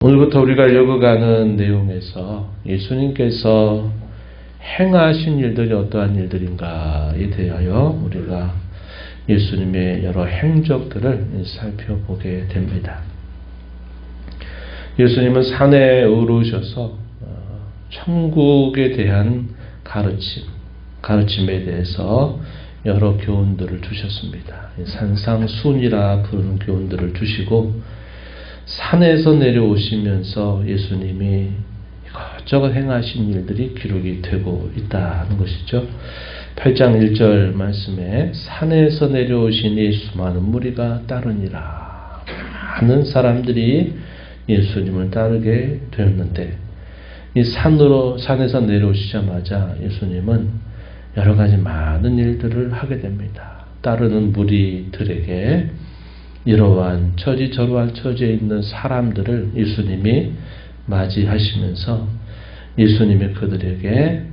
오늘부터 우리가 읽어가는 내용에서 예수님께서 행하신 일들이 어떠한 일들인가에 대하여 우리가 예수님의 여러 행적들을 살펴보게 됩니다. 예수님은 산에 오르셔서 천국에 대한 가르침에 대해서 여러 교훈들을 주셨습니다. 산상순이라 부르는 교훈들을 주시고 산에서 내려오시면서 예수님이 이것저것 행하신 일들이 기록이 되고 있다는 것이죠. 8장 1절 말씀에 산에서 내려오시니 수많은 무리가 따르니라. 많은 사람들이 예수님을 따르게 되었는데 이 산에서 내려오시자마자 예수님은 여러 가지 많은 일들을 하게 됩니다. 따르는 무리들에게 이러한 처지 저러한 처지에 있는 사람들을 예수님이 맞이하시면서 예수님이 그들에게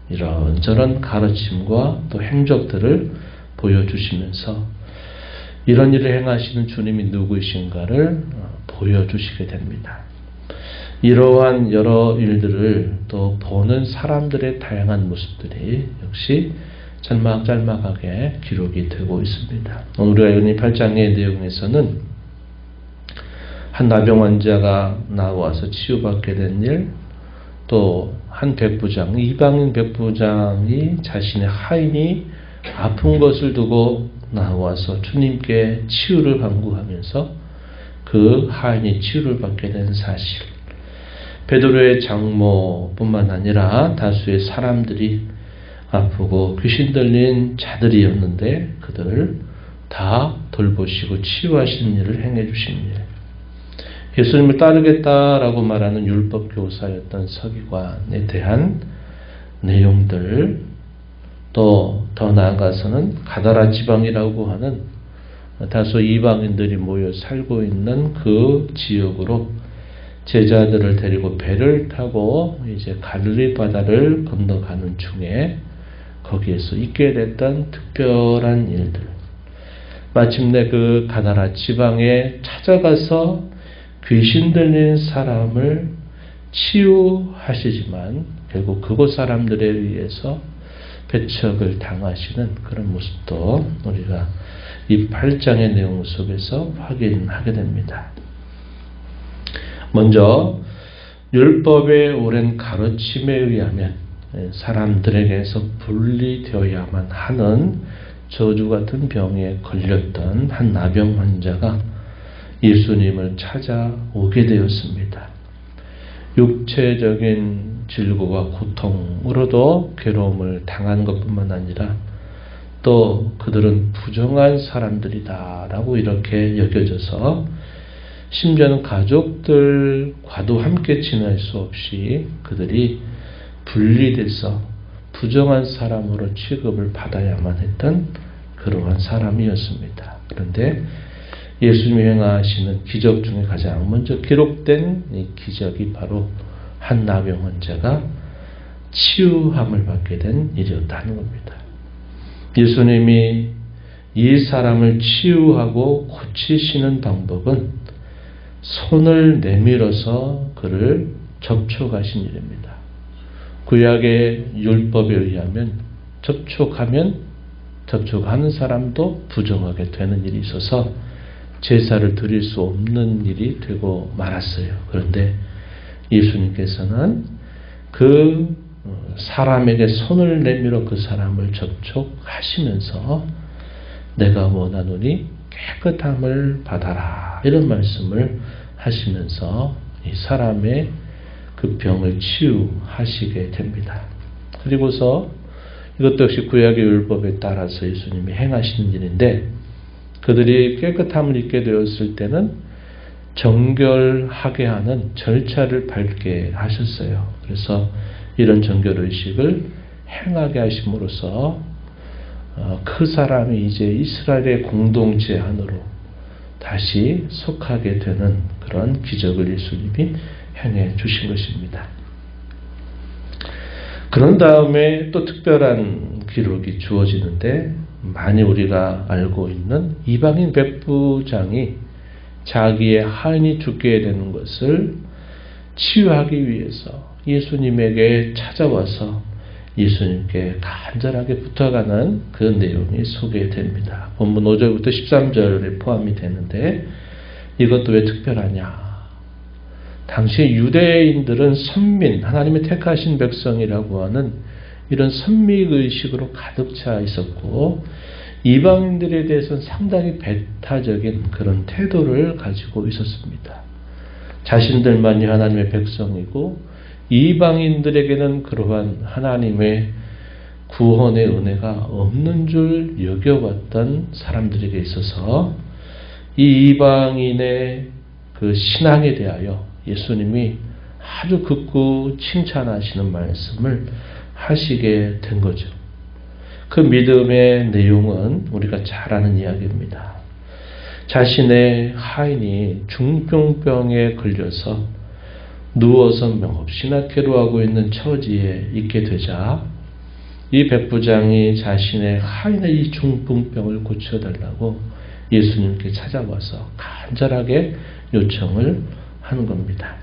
이런저런 가르침과 또 행적들을 보여주시면서 이런 일을 행하시는 주님이 누구이신가를 보여주시게 됩니다. 이러한 여러 일들을 또 보는 사람들의 다양한 모습들이 역시 짤막짤막하게 기록이 되고 있습니다. 오늘 우리가 8장의 내용에서는 한 나병 환자가 나와서 치유받게 된 일, 또 한 백부장, 이방인 백부장이 자신의 하인이 아픈 것을 두고 나와서 주님께 치유를 간구하면서 그 하인이 치유를 받게 된 사실, 베드로의 장모뿐만 아니라 다수의 사람들이 아프고 귀신 들린 자들이었는데 그들을 다 돌보시고 치유하시는 일을 행해 주신 일, 예수님을 따르겠다라고 말하는 율법 교사였던 서기관에 대한 내용들, 또 더 나아가서는 가다라 지방이라고 하는 다소 이방인들이 모여 살고 있는 그 지역으로 제자들을 데리고 배를 타고 이제 갈릴리 바다를 건너가는 중에 거기에서 있게 됐던 특별한 일들, 마침내 그 가다라 지방에 찾아가서 귀신 들린 사람을 치유하시지만 결국 그곳 사람들에 의해서 배척을 당하시는 그런 모습도 우리가 이 8장의 내용 속에서 확인하게 됩니다. 먼저 율법의 오랜 가르침에 의하면 사람들에게서 분리되어야만 하는 저주 같은 병에 걸렸던 한 나병 환자가 예수님을 찾아오게 되었습니다. 육체적인 질고와 고통으로도 괴로움을 당한 것뿐만 아니라 또 그들은 부정한 사람들이다라고 이렇게 여겨져서 심지어는 가족들과도 함께 지낼 수 없이 그들이 분리돼서 부정한 사람으로 취급을 받아야만 했던 그러한 사람이었습니다. 그런데 예수님이 행하시는 기적 중에 가장 먼저 기록된 이 기적이 바로 한 나병 환자가 치유함을 받게 된 일이었다는 겁니다. 예수님이 이 사람을 치유하고 고치시는 방법은 손을 내밀어서 그를 접촉하신 일입니다. 구약의 율법에 의하면 접촉하는 사람도 부정하게 되는 일이 있어서 제사를 드릴 수 없는 일이 되고 말았어요. 그런데 예수님께서는 그 사람에게 손을 내밀어 그 사람을 접촉하시면서 내가 원하노니 깨끗함을 받아라, 이런 말씀을 하시면서 이 사람의 그 병을 치유하시게 됩니다. 그리고서 이것도 역시 구약의 율법에 따라서 예수님이 행하시는 일인데, 그들이 깨끗함을 입게 되었을 때는 정결하게 하는 절차를 밟게 하셨어요. 그래서 이런 정결의식을 행하게 하심으로써 그 사람이 이제 이스라엘의 공동체 안으로 다시 속하게 되는 그런 기적을 예수님이 행해 주신 것입니다. 그런 다음에 또 특별한 기록이 주어지는데, 많이 우리가 알고 있는 이방인 백부장이 자기의 하인이 죽게 되는 것을 치유하기 위해서 예수님에게 찾아와서 예수님께 간절하게 붙어가는 그 내용이 소개됩니다. 본문 5절부터 13절에 포함이 되는데 이것도 왜 특별하냐? 당시 유대인들은 선민, 하나님의 택하신 백성이라고 하는 이런 선미의식으로 가득 차 있었고 이방인들에 대해서는 상당히 배타적인 그런 태도를 가지고 있었습니다. 자신들만이 하나님의 백성이고 이방인들에게는 그러한 하나님의 구원의 은혜가 없는 줄 여겨왔던 사람들에게 있어서 이 이방인의 그 신앙에 대하여 예수님이 아주 극구 칭찬하시는 말씀을 하시게 된 거죠. 그 믿음의 내용은 우리가 잘 아는 이야기입니다. 자신의 하인이 중풍병에 걸려서 누워서 명없이나 괴로워하고 있는 처지에 있게 되자 이 백부장이 자신의 하인의 이 중풍병을 고쳐달라고 예수님께 찾아와서 간절하게 요청을 하는 겁니다.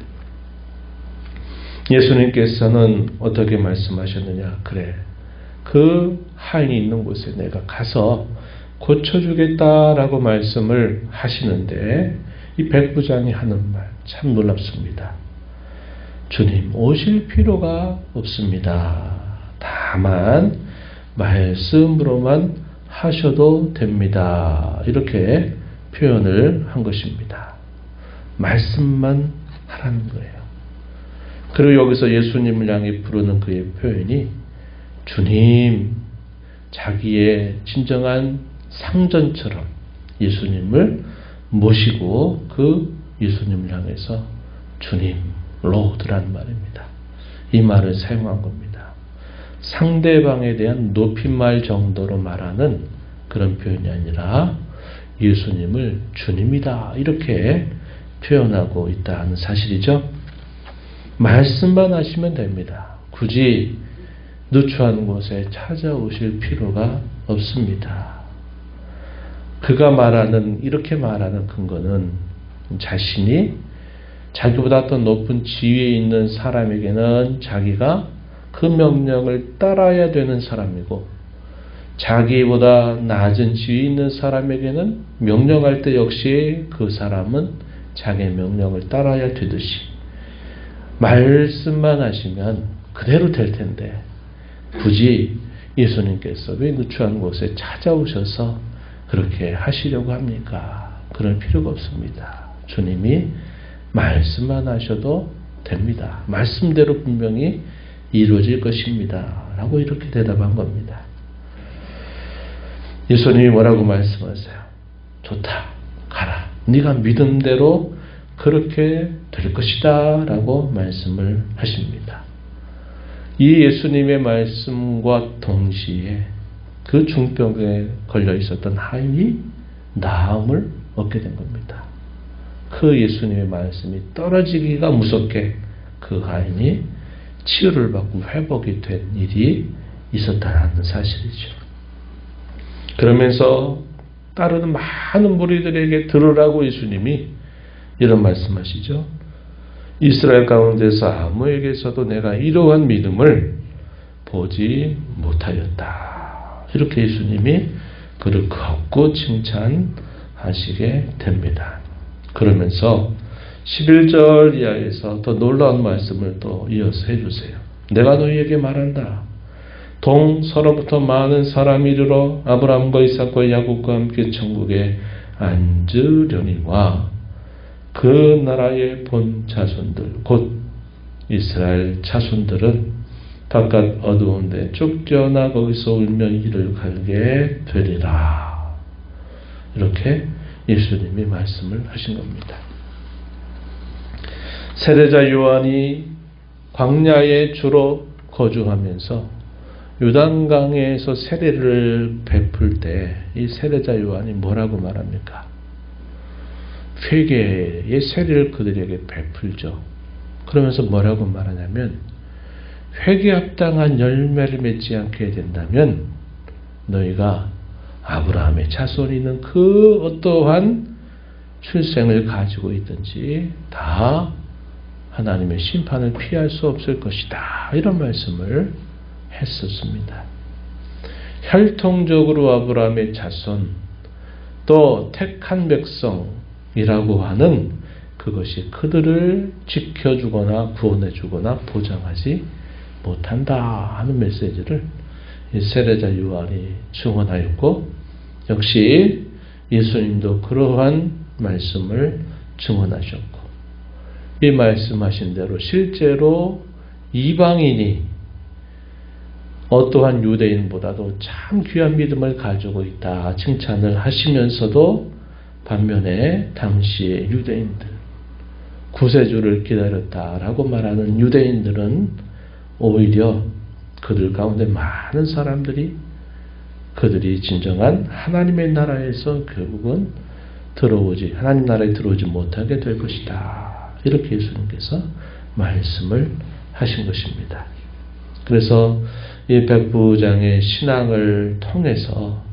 예수님께서는 어떻게 말씀하셨느냐? 그래, 그 하인이 있는 곳에 내가 가서 고쳐주겠다라고 말씀을 하시는데 이 백부장이 하는 말 참 놀랍습니다. 주님, 오실 필요가 없습니다. 다만 말씀으로만 하셔도 됩니다. 이렇게 표현을 한 것입니다. 말씀만 하라는 거예요. 그리고 여기서 예수님을 향해 부르는 그의 표현이 주님, 자기의 진정한 상전처럼 예수님을 모시고 그 예수님을 향해서 주님, 로드란 말입니다. 이 말을 사용한 겁니다. 상대방에 대한 높임말 정도로 말하는 그런 표현이 아니라 예수님을 주님이다 이렇게 표현하고 있다는 사실이죠. 말씀만 하시면 됩니다. 굳이 누추한 곳에 찾아오실 필요가 없습니다. 그가 이렇게 말하는 근거는 자신이 자기보다 더 높은 지위에 있는 사람에게는 자기가 그 명령을 따라야 되는 사람이고 자기보다 낮은 지위에 있는 사람에게는 명령할 때 역시 그 사람은 자기의 명령을 따라야 되듯이 말씀만 하시면 그대로 될 텐데 굳이 예수님께서 왜 누추한 곳에 찾아오셔서 그렇게 하시려고 합니까? 그럴 필요가 없습니다. 주님이 말씀만 하셔도 됩니다. 말씀대로 분명히 이루어질 것입니다. 라고 이렇게 대답한 겁니다. 예수님이 뭐라고 말씀하세요? 좋다. 가라. 네가 믿음대로 그렇게 될 것이다. 라고 말씀을 하십니다. 이 예수님의 말씀과 동시에 그 중병에 걸려 있었던 하인이 나음을 얻게 된 겁니다. 그 예수님의 말씀이 떨어지기가 무섭게 그 하인이 치유를 받고 회복이 된 일이 있었다는 사실이죠. 그러면서 따르는 많은 무리들에게 들으라고 예수님이 이런 말씀하시죠. 이스라엘 가운데서 아무에게서도 내가 이러한 믿음을 보지 못하였다. 이렇게 예수님이 그를 걷고 칭찬하시게 됩니다. 그러면서 11절 이하에서 더 놀라운 말씀을 또 이어서 해주세요. 내가 너희에게 말한다. 동서로부터 많은 사람이 이르러 아브라함과 이삭과 야곱과 함께 천국에 앉으려니와 그 나라의 본 자손들 곧 이스라엘 자손들은 바깥 어두운 데 쫓겨나 거기서 울며 이를 갈게 되리라. 이렇게 예수님이 말씀을 하신 겁니다. 세례자 요한이 광야에 주로 거주하면서 요단강에서 세례를 베풀 때 이 세례자 요한이 뭐라고 말합니까? 회개의 세례를 그들에게 베풀죠. 그러면서 뭐라고 말하냐면 회개 합당한 열매를 맺지 않게 된다면 너희가 아브라함의 자손이 있는 그 어떠한 출생을 가지고 있든지 다 하나님의 심판을 피할 수 없을 것이다. 이런 말씀을 했었습니다. 혈통적으로 아브라함의 자손, 또 택한 백성이라고 하는 그것이 그들을 지켜주거나 구원해주거나 보장하지 못한다 하는 메시지를 세례자 요한이 증언하였고, 역시 예수님도 그러한 말씀을 증언하셨고, 이 말씀하신 대로 실제로 이방인이 어떠한 유대인보다도 참 귀한 믿음을 가지고 있다 칭찬을 하시면서도, 반면에 당시의 유대인들, 구세주를 기다렸다라고 말하는 유대인들은 오히려 그들 가운데 많은 사람들이 그들이 진정한 하나님의 나라에서 결국은 하나님 나라에 들어오지 못하게 될 것이다. 이렇게 예수님께서 말씀을 하신 것입니다. 그래서 이 백부장의 신앙을 통해서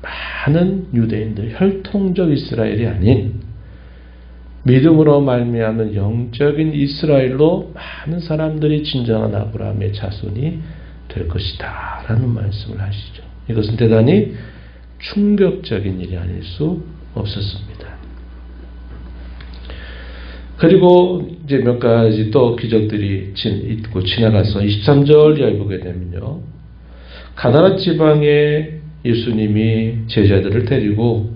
많은 유대인들, 혈통적 이스라엘이 아닌 믿음으로 말미암는 영적인 이스라엘로 많은 사람들이 진정한 아브라함의 자손이 될 것이다 라는 말씀을 하시죠. 이것은 대단히 충격적인 일이 아닐 수 없었습니다. 그리고 이제 몇 가지 또 기적들이 있고 지나가서 23절 이하에 보게 되면요, 가나안 지방에 예수님이 제자들을 데리고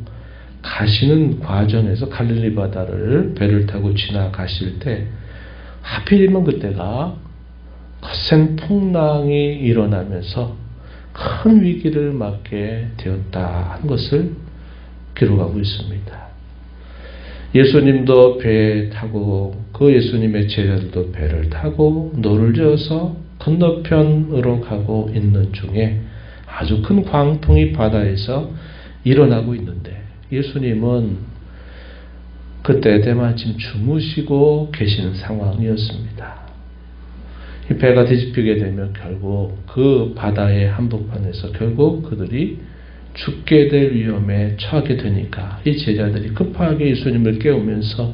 가시는 과정에서 갈릴리 바다를 배를 타고 지나가실 때 하필이면 그때가 거센 풍랑이 일어나면서 큰 위기를 맞게 되었다 한 것을 기록하고 있습니다. 예수님도 배에 타고 그 예수님의 제자들도 배를 타고 노를 저어서 건너편으로 가고 있는 중에 아주 큰 광풍이 바다에서 일어나고 있는데, 예수님은 그때 때마침 주무시고 계시는 상황이었습니다. 이 배가 뒤집히게 되면 결국 그 바다의 한복판에서 결국 그들이 죽게 될 위험에 처하게 되니까 이 제자들이 급하게 예수님을 깨우면서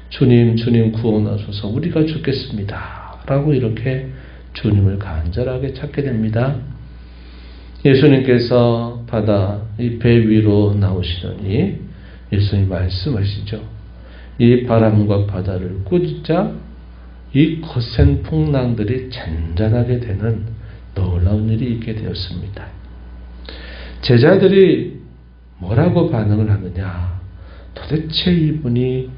주님, 주님 구원하소서, 우리가 죽겠습니다 라고 이렇게 주님을 간절하게 찾게 됩니다. 예수님께서 바다 이 배 위로 나오시더니 예수님 말씀하시죠. 이 바람과 바다를 꾸짖자 이 거센 풍랑들이 잔잔하게 되는 놀라운 일이 있게 되었습니다. 제자들이 뭐라고 반응을 하느냐, 도대체 이분이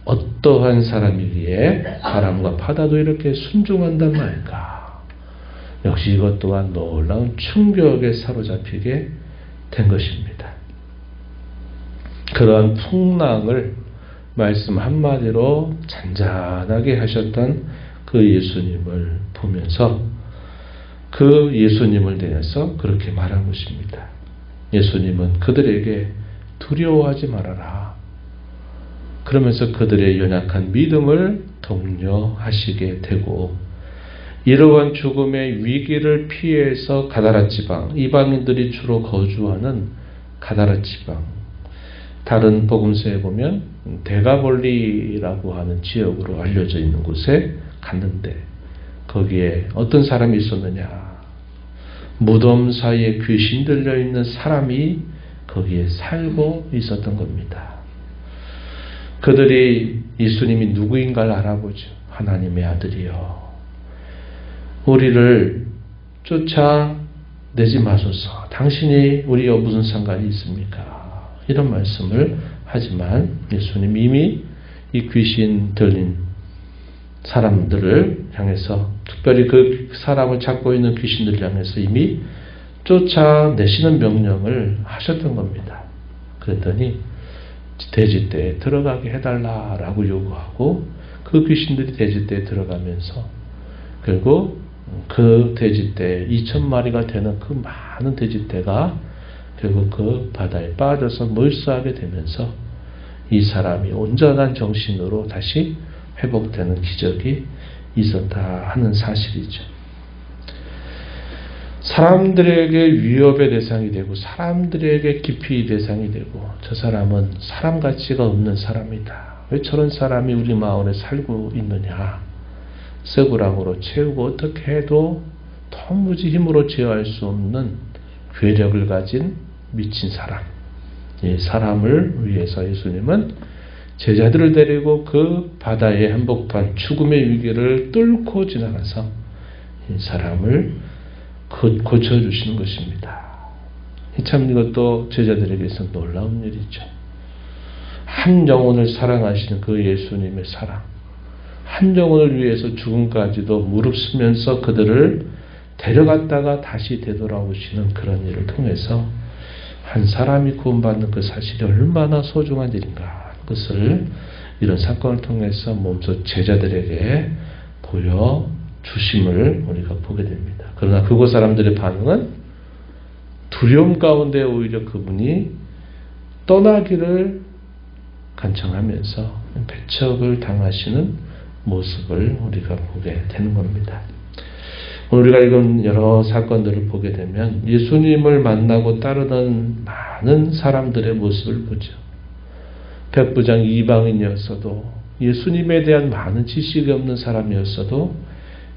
어떠한 사람이기에 바람과 바다도 이렇게 순종한단 말인가. 역시 이것 또한 놀라운 충격에 사로잡히게 된 것입니다. 그러한 풍랑을 말씀 한마디로 잔잔하게 하셨던 그 예수님을 보면서 그 예수님을 대해서 그렇게 말한 것입니다. 예수님은 그들에게 두려워하지 말아라. 그러면서 그들의 연약한 믿음을 독려하시게 되고, 이러한 죽음의 위기를 피해서 가다라 지방, 이방인들이 주로 거주하는 가다라 지방, 다른 복음서에 보면 데가볼리라고 하는 지역으로 알려져 있는 곳에 갔는데, 거기에 어떤 사람이 있었느냐, 무덤 사이에 귀신 들려있는 사람이 거기에 살고 있었던 겁니다. 그들이 예수님이 누구인가를 알아보죠. 하나님의 아들이요, 우리를 쫓아내지 마소서, 당신이 우리와 무슨 상관이 있습니까? 이런 말씀을 하지만 예수님 이미 이 귀신 들린 사람들을 향해서, 특별히 그 사람을 잡고 있는 귀신들을 향해서 이미 쫓아내시는 명령을 하셨던 겁니다. 그랬더니 돼지떼에 들어가게 해달라라고 요구하고, 그 귀신들이 돼지떼에 들어가면서 결국 그 돼지떼 2,000마리가 되는 그 많은 돼지떼가 결국 그 바다에 빠져서 몰수하게 되면서 이 사람이 온전한 정신으로 다시 회복되는 기적이 있었다 하는 사실이죠. 사람들에게 위협의 대상이 되고 사람들에게 기피의 대상이 되고, 저 사람은 사람 가치가 없는 사람이다, 왜 저런 사람이 우리 마을에 살고 있느냐, 쇠고랑으로 채우고 어떻게 해도 도무지 힘으로 제어할 수 없는 괴력을 가진 미친 사람. 이 사람을 위해서 예수님은 제자들을 데리고 그 바다의 한복판 죽음의 위기를 뚫고 지나가서 이 사람을 고쳐주시는 것입니다. 참 이것도 제자들에게서 놀라운 일이죠. 한 영혼을 사랑하시는 그 예수님의 사랑, 한 영혼을 위해서 죽음까지도 무릅쓰면서 그들을 데려갔다가 다시 되돌아오시는 그런 일을 통해서 한 사람이 구원받는 그 사실이 얼마나 소중한 일인가, 그것을 이런 사건을 통해서 몸소 제자들에게 보여주심을 우리가 보게 됩니다. 그러나 그곳 사람들의 반응은 두려움 가운데 오히려 그분이 떠나기를 간청하면서 배척을 당하시는 모습을 우리가 보게 되는 겁니다. 우리가 읽은 여러 사건들을 보게 되면 예수님을 만나고 따르던 많은 사람들의 모습을 보죠. 백부장 이방인이었어도, 예수님에 대한 많은 지식이 없는 사람이었어도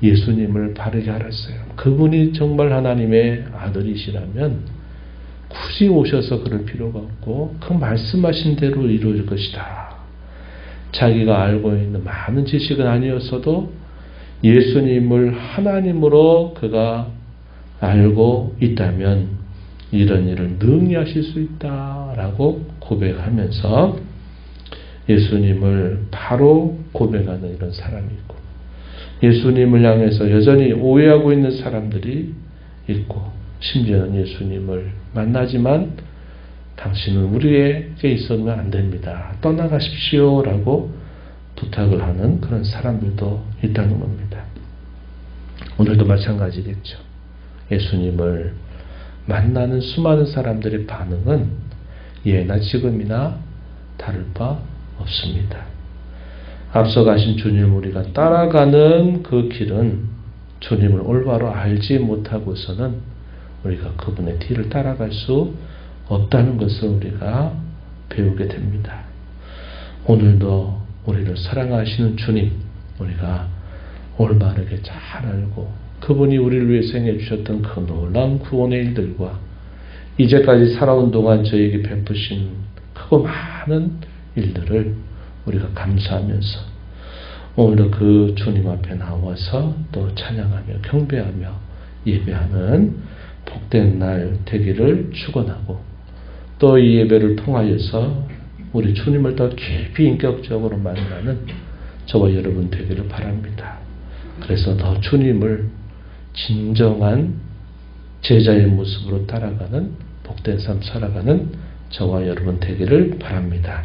예수님을 바르게 알았어요. 그분이 정말 하나님의 아들이시라면 굳이 오셔서 그럴 필요가 없고 그 말씀하신 대로 이루어질 것이다. 자기가 알고 있는 많은 지식은 아니었어도 예수님을 하나님으로 그가 알고 있다면 이런 일을 능히 하실 수 있다라고 고백하면서 예수님을 바로 고백하는 이런 사람이 있고, 예수님을 향해서 여전히 오해하고 있는 사람들이 있고, 심지어는 예수님을 만나지만 당신은 우리에게 있으면 안 됩니다. 떠나가십시오 라고 부탁을 하는 그런 사람들도 있다는 겁니다. 오늘도 마찬가지겠죠. 예수님을 만나는 수많은 사람들의 반응은 예나 지금이나 다를 바 없습니다. 앞서 가신 주님 우리가 따라가는 그 길은 주님을 올바로 알지 못하고서는 우리가 그분의 뒤를 따라갈 수 없다는 것을 우리가 배우게 됩니다. 오늘도 우리를 사랑하시는 주님, 우리가 올바르게 잘 알고 그분이 우리를 위해서 행해 주셨던 그 놀라운 구원의 일들과 이제까지 살아온 동안 저에게 베푸신 크고 많은 일들을 우리가 감사하면서 오늘도 그 주님 앞에 나와서 또 찬양하며 경배하며 예배하는 복된 날 되기를 축원하고, 또 이 예배를 통하여서 우리 주님을 더 깊이 인격적으로 만나는 저와 여러분 되기를 바랍니다. 그래서 더 주님을 진정한 제자의 모습으로 따라가는 복된 삶 살아가는 저와 여러분 되기를 바랍니다.